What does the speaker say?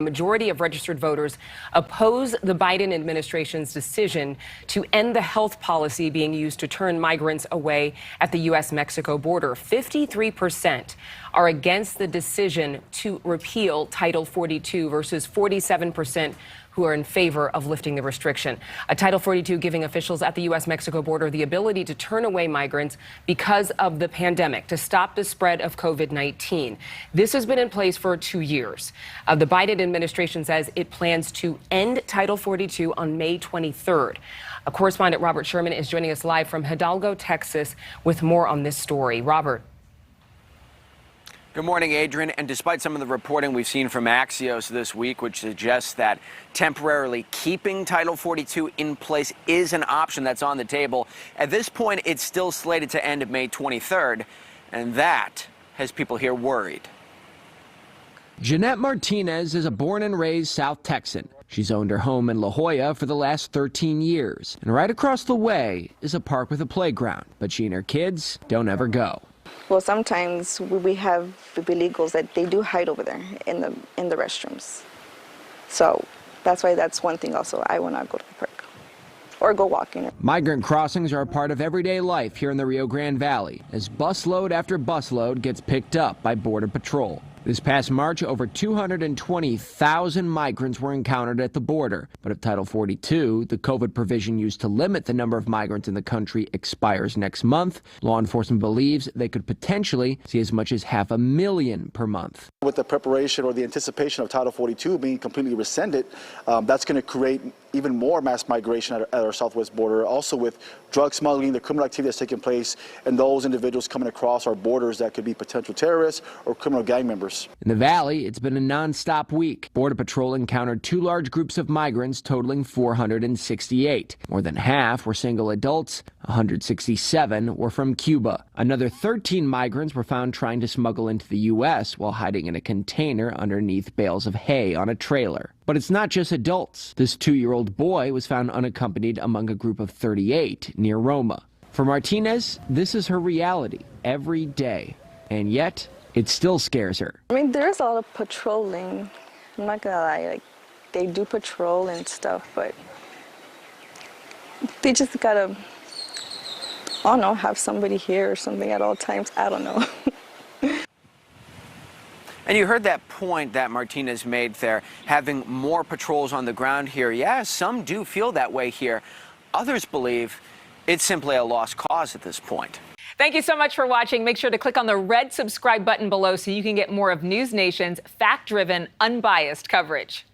Majority of registered voters oppose the Biden administration's decision to end the health policy being used to turn migrants away at the U.S. Mexico border. 53% are against the decision to repeal Title 42 versus 47% who are in favor of lifting the restriction. A Title 42 giving officials at the U.S. Mexico border the ability to turn away migrants because of the pandemic to stop the spread of COVID-19. This has been in place for 2 years. The Biden administration says it plans to end Title 42 on May 23rd. Correspondent Robert Sherman is joining us live from Hidalgo, Texas, with more on this story. Robert. Good morning, Adrian. And despite some of the reporting we've seen from Axios this week, which suggests that temporarily keeping Title 42 in place is an option that's on the table, at this point, it's still slated to end May 23rd, and that has people here worried. Jeanette Martinez is a born and raised South Texan. She's owned her home in La Jolla for the last 13 years. And right across the way is a park with a playground, but she and her kids don't ever go. Well, sometimes we have illegals that they do hide over there in the restrooms. So that's why that's one thing also. I will not go to the park or go walking. Migrant crossings are a part of everyday life here in the Rio Grande Valley as busload after busload gets picked up by Border Patrol. This past March, over 220,000 migrants were encountered at the border. But if Title 42, the COVID provision used to limit the number of migrants in the country, expires next month, law enforcement believes they could potentially see as much as 500,000 per month. With the preparation or the anticipation of Title 42 being completely rescinded, that's going to create even more mass migration at our southwest border. Also with drug smuggling, the criminal activity that's taking place, and those individuals coming across our borders that could be potential terrorists or criminal gang members. In the valley, it's been a non-stop week. Border Patrol encountered 2 large groups of migrants totaling 468. More than half were single adults. 167 were from Cuba. Another 13 migrants were found trying to smuggle into the U.S. while hiding in a container underneath bales of hay on a trailer. But it's not just adults. This 2-year-old boy was found unaccompanied among a group of 38 near Roma. For Martinez, this is her reality every day. And yet, it still scares her. I mean, there's a lot of patrolling. I'm not gonna lie, like they do patrol and stuff, but they just gotta, I don't know, have somebody here or something at all times. I don't know. And you heard that point that Martinez made there, having more patrols on the ground here. Yeah, some do feel that way here. Others believe it's simply a lost cause at this point. Thank you so much for watching. Make sure to click on the red subscribe button below so you can get more of NewsNation's fact-driven, unbiased coverage.